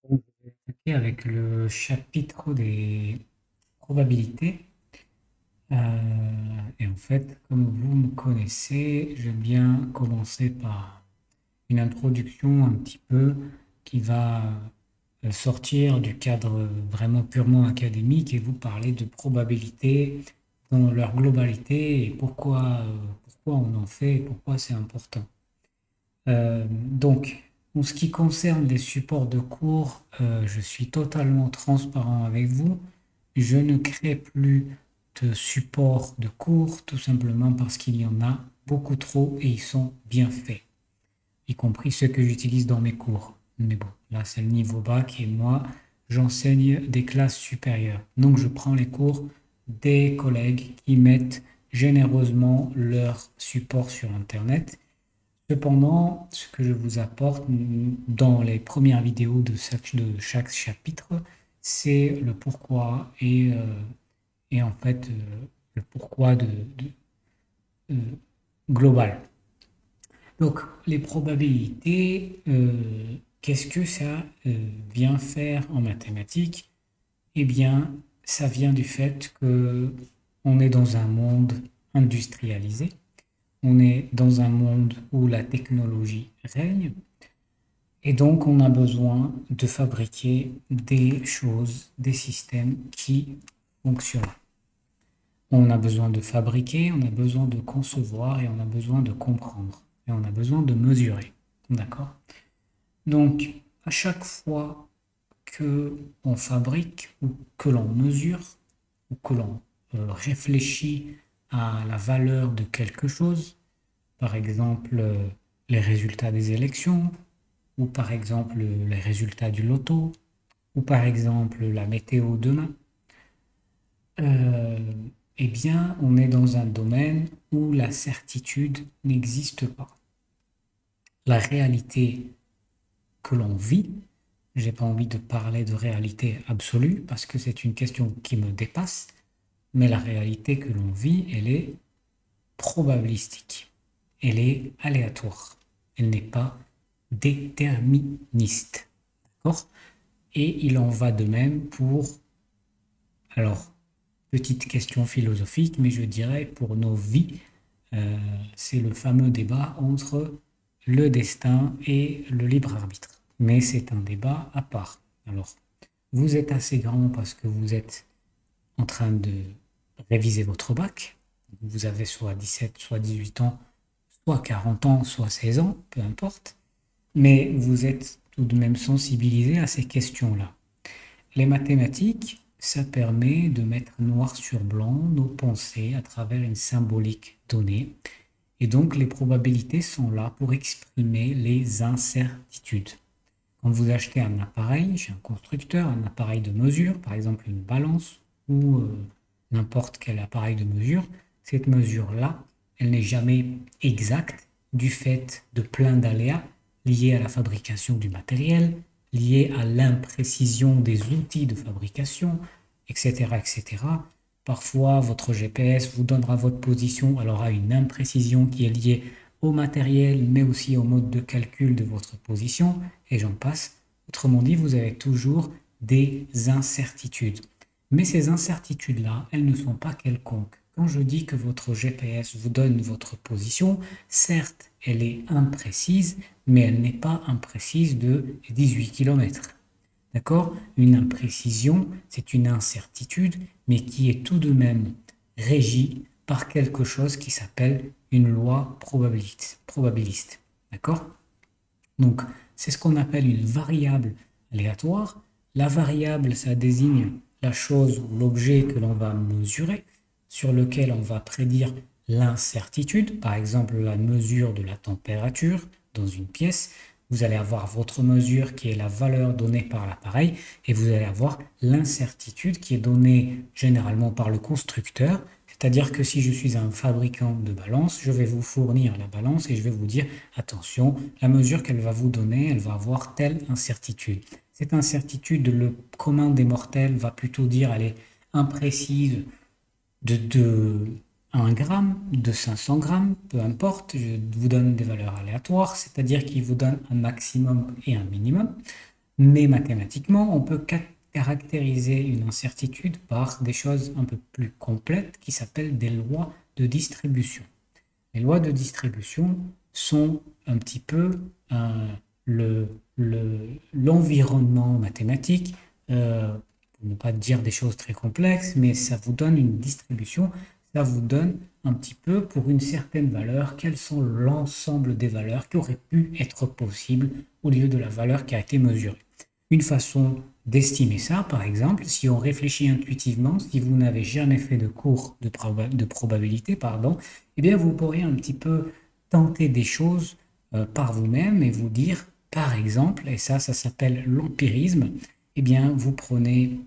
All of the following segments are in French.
Donc, je vais attaquer avec le chapitre des probabilités. Et en fait, comme vous me connaissez, j'aime bien commencer par une introduction un petit peu qui va sortir du cadre vraiment purement académique et vous parler de probabilités dans leur globalité et pourquoi on en fait et pourquoi c'est important. Donc, en ce qui concerne les supports de cours, je suis totalement transparent avec vous. Je ne crée plus de supports de cours tout simplement parce qu'il y en a beaucoup trop et ils sont bien faits, y compris ceux que j'utilise dans mes cours. Mais bon, là c'est le niveau bac et moi j'enseigne des classes supérieures. Donc je prends les cours des collègues qui mettent généreusement leur support sur Internet. Cependant, ce que je vous apporte dans les premières vidéos de chaque chapitre, c'est le pourquoi et en fait le pourquoi euh, global. Donc, les probabilités, qu'est-ce que ça vient faire en mathématiques? Eh bien, ça vient du fait que on est dans un monde industrialisé, on est dans un monde où la technologie règne. Et donc, on a besoin de fabriquer des choses, des systèmes qui fonctionnent. On a besoin de fabriquer, on a besoin de concevoir et on a besoin de comprendre. Et on a besoin de mesurer. D'accord? Donc, à chaque fois que on fabrique ou que l'on mesure ou que l'on réfléchit à la valeur de quelque chose, par exemple les résultats des élections, ou par exemple les résultats du loto, ou par exemple la météo demain, euh, eh bien, on est dans un domaine où la certitude n'existe pas. La réalité que l'on vit, j'ai pas envie de parler de réalité absolue parce que c'est une question qui me dépasse, mais la réalité que l'on vit, elle est probabilistique. Elle est aléatoire. Elle n'est pas déterministe. D'accord? Et il en va de même pour, alors, petite question philosophique, mais je dirais pour nos vies, c'est le fameux débat entre le destin et le libre arbitre. Mais c'est un débat à part. Alors, vous êtes assez grand parce que vous êtes en train de réviser votre bac. Vous avez soit 17, soit 18 ans, soit 40 ans, soit 16 ans, peu importe. Mais vous êtes tout de même sensibilisé à ces questions-là. Les mathématiques, ça permet de mettre noir sur blanc nos pensées à travers une symbolique donnée. Et donc les probabilités sont là pour exprimer les incertitudes. Quand vous achetez un appareil chez un constructeur, un appareil de mesure, par exemple une balance ou n'importe quel appareil de mesure, cette mesure-là, elle n'est jamais exacte du fait de plein d'aléas liés à la fabrication du matériel, liés à l'imprécision des outils de fabrication, etc., etc. Parfois, votre GPS vous donnera votre position, elle aura une imprécision qui est liée au matériel, mais aussi au mode de calcul de votre position, et j'en passe. Autrement dit, vous avez toujours des incertitudes. Mais ces incertitudes-là, elles ne sont pas quelconques. Quand je dis que votre GPS vous donne votre position, certes, elle est imprécise, mais elle n'est pas imprécise de 18 km. D'accord? Une imprécision, c'est une incertitude, mais qui est tout de même régie par quelque chose qui s'appelle une loi probabiliste. D'accord? Donc, c'est ce qu'on appelle une variable aléatoire. La variable, ça désigne la chose ou l'objet que l'on va mesurer, sur lequel on va prédire l'incertitude, par exemple la mesure de la température dans une pièce. Vous allez avoir votre mesure qui est la valeur donnée par l'appareil et vous allez avoir l'incertitude qui est donnée généralement par le constructeur. C'est-à-dire que si je suis un fabricant de balance, je vais vous fournir la balance et je vais vous dire, attention, la mesure qu'elle va vous donner, elle va avoir telle incertitude. Cette incertitude, le commun des mortels va plutôt dire, elle est imprécise de 1 gramme, de 500 grammes, peu importe, je vous donne des valeurs aléatoires, c'est-à-dire qu'il vous donne un maximum et un minimum. Mais mathématiquement, on peut caractériser une incertitude par des choses un peu plus complètes qui s'appellent des lois de distribution. Les lois de distribution sont un petit peu le, l'environnement mathématique, pour ne pas dire des choses très complexes, mais ça vous donne une distribution, ça vous donne un petit peu pour une certaine valeur, quels sont l'ensemble des valeurs qui auraient pu être possibles au lieu de la valeur qui a été mesurée. Une façon d'estimer ça, par exemple, si on réfléchit intuitivement, si vous n'avez jamais fait de cours de probabilité, pardon, eh bien vous pourriez un petit peu tenter des choses par vous-même et vous dire, par exemple, et ça s'appelle l'empirisme, eh bien vous prenez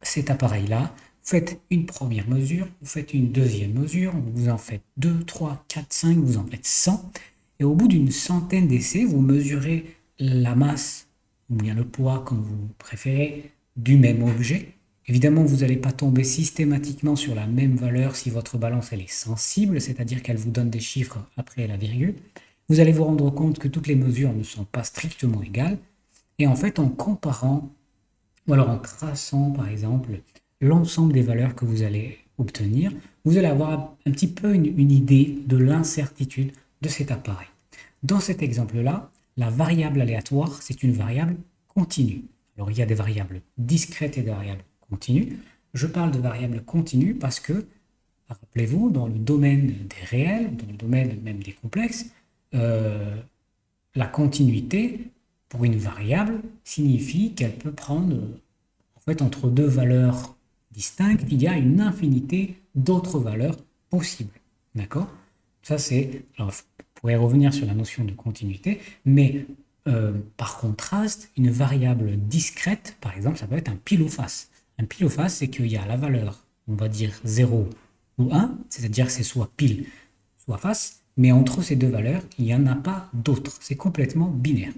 cet appareil-là, vous faites une première mesure, vous faites une deuxième mesure, vous en faites 2, 3, 4, 5, vous en faites 100, et au bout d'une centaine d'essais, vous mesurez la masse ou bien le poids, comme vous préférez, du même objet. Évidemment, vous n'allez pas tomber systématiquement sur la même valeur si votre balance elle est sensible, c'est-à-dire qu'elle vous donne des chiffres après la virgule. Vous allez vous rendre compte que toutes les mesures ne sont pas strictement égales. Et en fait, en comparant, ou alors en traçant par exemple l'ensemble des valeurs que vous allez obtenir, vous allez avoir un petit peu une idée de l'incertitude de cet appareil. Dans cet exemple-là, la variable aléatoire, c'est une variable continue. Alors, il y a des variables discrètes et des variables continues. Je parle de variables continues parce que, rappelez-vous, dans le domaine des réels, dans le domaine même des complexes, la continuité pour une variable signifie qu'elle peut prendre, en fait, entre deux valeurs distinctes, il y a une infinité d'autres valeurs possibles. D'accord? Ça, c'est... Alors, pourrait revenir sur la notion de continuité, mais par contraste, une variable discrète, par exemple, ça peut être un pile ou face. Un pile ou face, c'est qu'il y a la valeur, on va dire 0 ou 1, c'est-à-dire que c'est soit pile, soit face, mais entre ces deux valeurs, il n'y en a pas d'autres. C'est complètement binaire.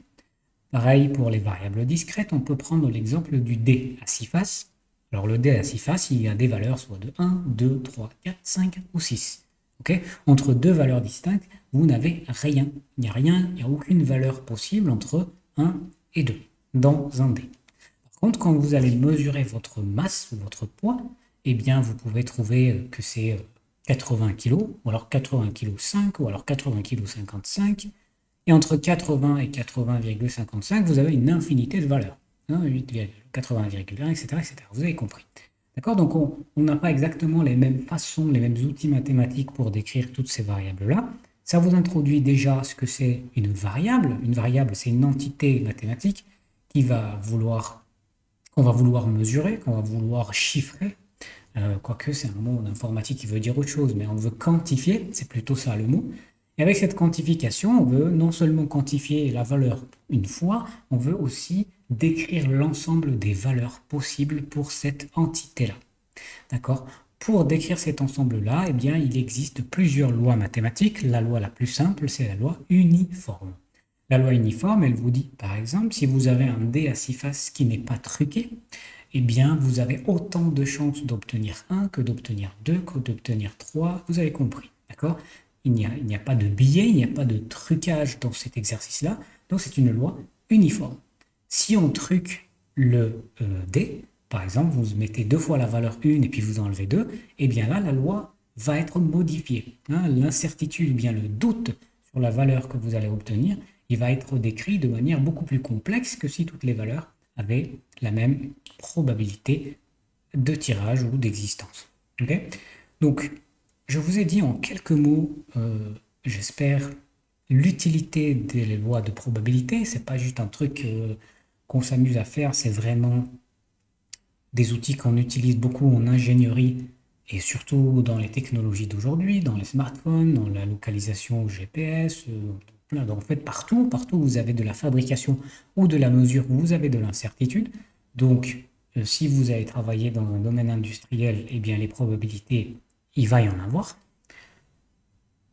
Pareil pour les variables discrètes, on peut prendre l'exemple du dé à 6 faces. Alors le dé à 6 faces, il y a des valeurs soit de 1, 2, 3, 4, 5 ou 6. Okay, entre deux valeurs distinctes, vous n'avez rien. Il n'y a rien, il n'y a aucune valeur possible entre 1 et 2 dans un dé. Par contre, quand vous allez mesurer votre masse ou votre poids, eh bien, vous pouvez trouver que c'est 80 kg, ou alors 80 kg 5, ou alors 80 kg 55. Et entre 80 et 80,55, vous avez une infinité de valeurs. 8, 80,1, etc., etc. Vous avez compris. D'accord? Donc, on n'a pas exactement les mêmes façons, les mêmes outils mathématiques pour décrire toutes ces variables-là. Ça vous introduit déjà ce que c'est une variable. Une variable, c'est une entité mathématique qu'on va vouloir mesurer, qu'on va vouloir chiffrer. Quoique c'est un mot en informatique qui veut dire autre chose, mais on veut quantifier, c'est plutôt ça le mot. Et avec cette quantification, on veut non seulement quantifier la valeur une fois, on veut aussi décrire l'ensemble des valeurs possibles pour cette entité-là. D'accord? Pour décrire cet ensemble-là, eh bien, il existe plusieurs lois mathématiques. La loi la plus simple, c'est la loi uniforme. La loi uniforme, elle vous dit, par exemple, si vous avez un dé à 6 faces qui n'est pas truqué, eh bien, vous avez autant de chances d'obtenir 1 que d'obtenir 2, que d'obtenir 3. Vous avez compris, d'accord? Il n'y a pas de biais, il n'y a pas de trucage dans cet exercice-là. Donc, c'est une loi uniforme. Si on truque le dé, par exemple, vous mettez 2 fois la valeur 1 et puis vous enlevez 2, eh bien là, la loi va être modifiée. L'incertitude, bien le doute sur la valeur que vous allez obtenir, il va être décrit de manière beaucoup plus complexe que si toutes les valeurs avaient la même probabilité de tirage ou d'existence. Okay? Donc, je vous ai dit en quelques mots, j'espère, l'utilité des lois de probabilité. C'est pas juste un truc qu'on s'amuse à faire, c'est vraiment des outils qu'on utilise beaucoup en ingénierie et surtout dans les technologies d'aujourd'hui, dans les smartphones, dans la localisation GPS, en fait partout où vous avez de la fabrication ou de la mesure, vous avez de l'incertitude. Donc, si vous avez travaillé dans un domaine industriel, eh bien les probabilités, il va y en avoir.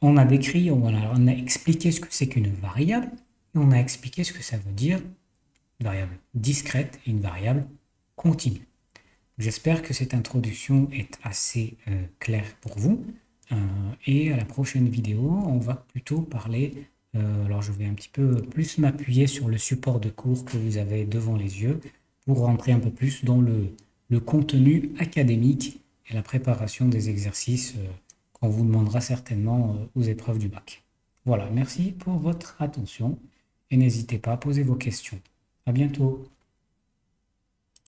On a décrit, on a expliqué ce que c'est qu'une variable, et on a expliqué ce que ça veut dire, une variable discrète et une variable continue. J'espère que cette introduction est assez claire pour vous. Et à la prochaine vidéo, on va plutôt parler Alors je vais un petit peu plus m'appuyer sur le support de cours que vous avez devant les yeux pour rentrer un peu plus dans le contenu académique et la préparation des exercices qu'on vous demandera certainement aux épreuves du bac. Voilà, merci pour votre attention et n'hésitez pas à poser vos questions. À bientôt.